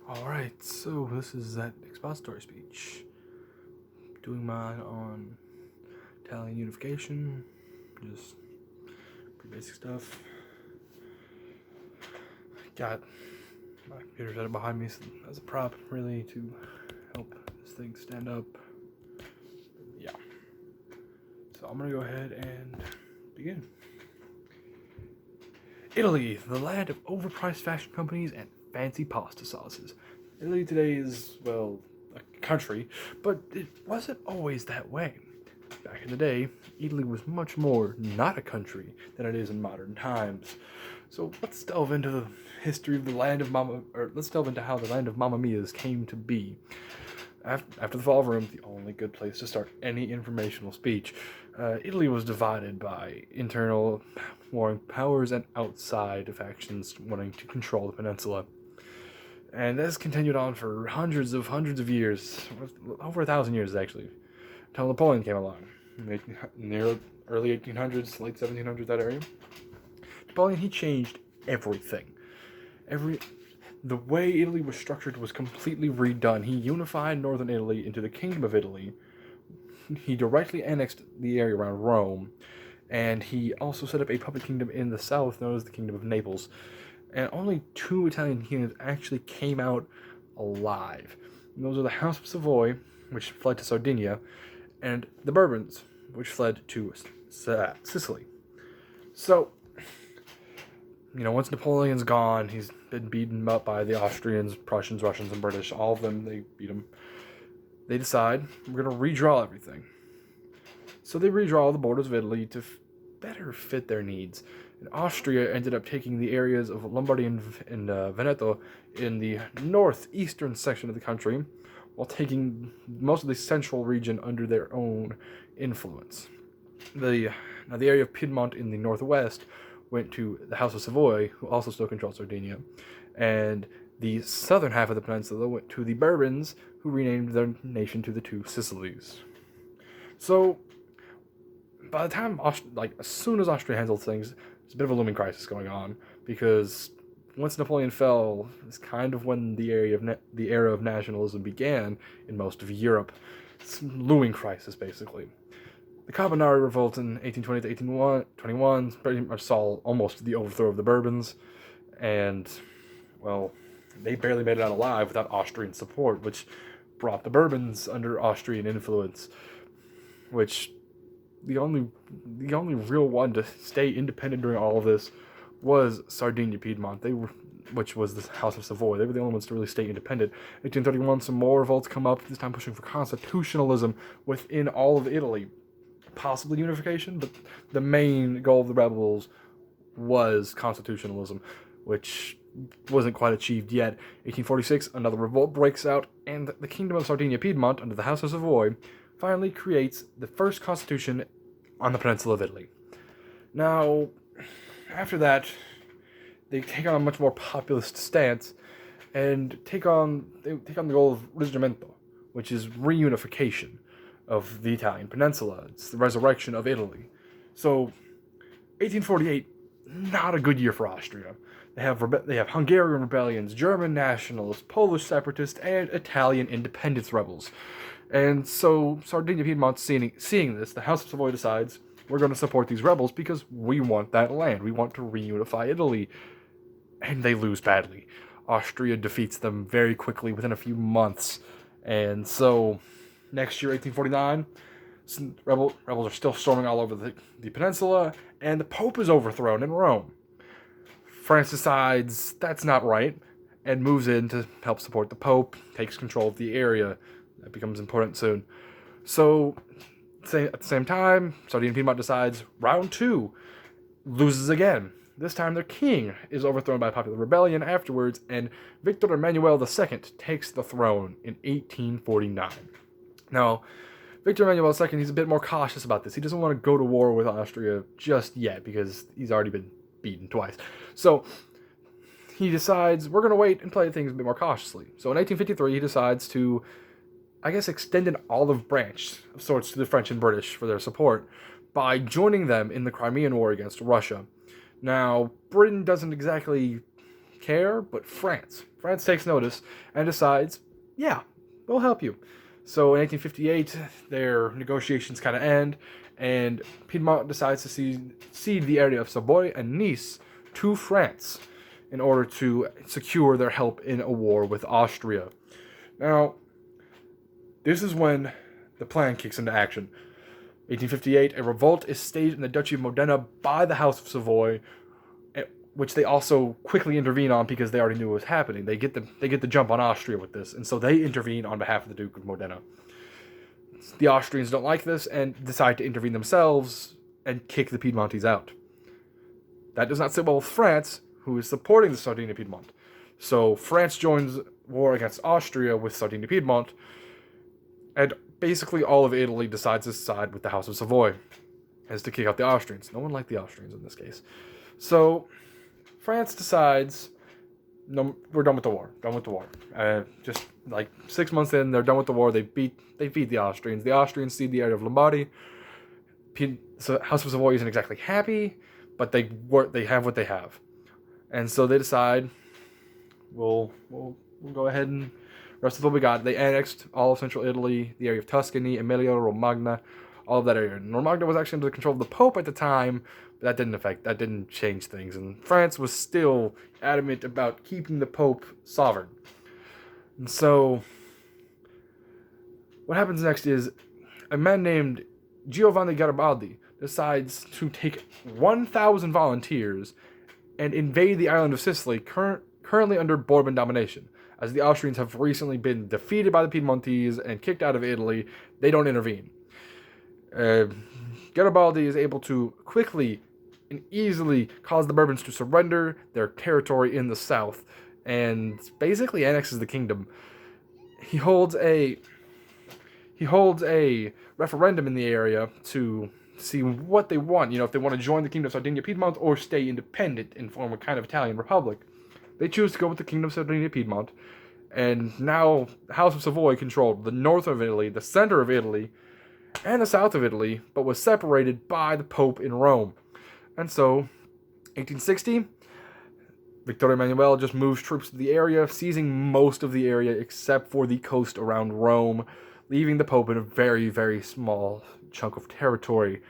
Alright, so this is that expository speech. Doing mine on Italian unification, just pretty basic stuff. Got my computer set up behind me as a prop, really, to help this thing stand up. Yeah. So I'm gonna go ahead and begin. Italy, the land of overpriced fashion companies and fancy pasta sauces. Italy today is, well, a country, but it wasn't always that way. Back in the day, Italy was much more not a country than it is in modern times. So let's delve into the history of the land of let's delve into how the land of Mamma Mia's came to be. After the fall of Rome, the only good place to start any informational speech, Italy was divided by internal warring powers and outside factions wanting to control the peninsula. And this continued on for hundreds of years, over 1,000 years actually, until Napoleon came along, near early 1800s, late 1700s, that area. Napoleon, he changed everything. The way Italy was structured was completely redone. He unified northern Italy into the Kingdom of Italy. He directly annexed the area around Rome, and he also set up a puppet kingdom in the south known as the Kingdom of Naples. And only 2 Italian kingdoms actually came out alive. And those are the House of Savoy, which fled to Sardinia, and the Bourbons, which fled to Sicily. So, once Napoleon's gone, he's been beaten up by the Austrians, Prussians, Russians, and British. All of them, they beat him. They decide, we're going to redraw everything. So they redraw the borders of Italy to better fit their needs. And Austria ended up taking the areas of Lombardy and Veneto in the northeastern section of the country, while taking most of the central region under their own influence. The area of Piedmont in the northwest went to the House of Savoy, who also still controlled Sardinia, and the southern half of the peninsula went to the Bourbons, who renamed their nation to the Two Sicilies. So, by the time, as soon as Austria handled things, there's a bit of a looming crisis going on, because once Napoleon fell, it's kind of when the era of nationalism began in most of Europe. It's a looming crisis, basically. The Carbonari Revolt in 1820 to 1821 pretty much saw almost the overthrow of the Bourbons, and, well, they barely made it out alive without Austrian support, which brought the Bourbons under Austrian influence, which the only real one to stay independent during all of this was Sardinia Piedmont. Which was the House of Savoy. They were the only ones to really stay independent. 1831, some more revolts come up, this time pushing for constitutionalism within all of Italy. Possibly unification, but the main goal of the rebels was constitutionalism, which wasn't quite achieved yet. 1846, another revolt breaks out, and the Kingdom of Sardinia Piedmont, under the House of Savoy, finally creates the first constitution on the peninsula of Italy. Now, after that, they take on a much more populist stance, and take on the goal of Risorgimento, which is reunification of the Italian peninsula. It's the resurrection of Italy. So, 1848, not a good year for Austria. They have Hungarian rebellions, German nationalists, Polish separatists, and Italian independence rebels. And so Sardinia Piedmont, seeing this, the House of Savoy decides, we're going to support these rebels because we want that land. We want to reunify Italy. And they lose badly. Austria defeats them very quickly within a few months. And so, next year, 1849, rebels are still storming all over the peninsula, and the Pope is overthrown in Rome. France decides that's not right, and moves in to help support the Pope, takes control of the area. That becomes important soon. So, at the same time, Sardinia Piedmont decides, round 2, loses again. This time their king is overthrown by a popular rebellion afterwards, and Victor Emmanuel II takes the throne in 1849. Now, Victor Emmanuel II, he's a bit more cautious about this. He doesn't want to go to war with Austria just yet, because he's already been beaten twice. So, he decides, we're going to wait and play things a bit more cautiously. So in 1853, he decides to, extend an olive branch of sorts to the French and British for their support by joining them in the Crimean War against Russia. Now, Britain doesn't exactly care, but France. France takes notice and decides, yeah, we'll help you. So in 1858, their negotiations kind of end, and Piedmont decides to cede the area of Savoy and Nice to France in order to secure their help in a war with Austria. Now, this is when the plan kicks into action. 1858, a revolt is staged in the Duchy of Modena by the House of Savoy, which they also quickly intervene on because they already knew what was happening. They get the jump on Austria with this, and so they intervene on behalf of the Duke of Modena. The Austrians don't like this and decide to intervene themselves and kick the Piedmontese out. That does not sit well with France, who is supporting the Sardinia-Piedmont. So France joins war against Austria with Sardinia-Piedmont, and basically all of Italy decides to side with the House of Savoy as to kick out the Austrians. No one liked the Austrians in this case. So France decides, no, we're done with the war. Just like 6 months in, they're done with the war. They beat the Austrians. The Austrians cede the area of Lombardy. So House of Savoy isn't exactly happy, but they have what they have, and so they decide, we'll go ahead and rest of what we got. They annexed all of central Italy, the area of Tuscany, Emilia, Romagna, all of that area. And Romagna was actually under the control of the Pope at the time, but that didn't change things. And France was still adamant about keeping the Pope sovereign. And so what happens next is a man named Giovanni Garibaldi decides to take 1,000 volunteers and invade the island of Sicily, currently under Bourbon domination. As the Austrians have recently been defeated by the Piedmontese and kicked out of Italy, they don't intervene. Garibaldi is able to quickly and easily cause the Bourbons to surrender their territory in the south and basically annexes the kingdom. He holds a referendum in the area to see what they want, if they want to join the Kingdom of Sardinia-Piedmont or stay independent and form a kind of Italian republic. They choose to go with the Kingdom of Sardinia-Piedmont, and now the House of Savoy controlled the north of Italy, the center of Italy, and the south of Italy, but was separated by the Pope in Rome. And so, 1860, Vittorio Emanuele just moves troops to the area, seizing most of the area except for the coast around Rome, leaving the Pope in a very, very small chunk of territory.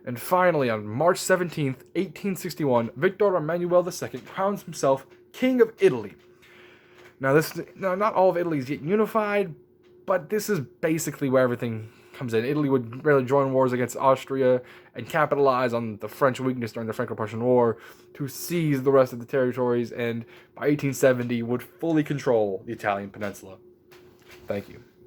And finally, on March 17th, 1861, Victor Emmanuel II crowns himself King of Italy. Now, not all of Italy is yet unified, but this is basically where everything comes in. Italy would really join wars against Austria and capitalize on the French weakness during the Franco-Prussian War to seize the rest of the territories, and by 1870 would fully control the Italian peninsula. Thank you.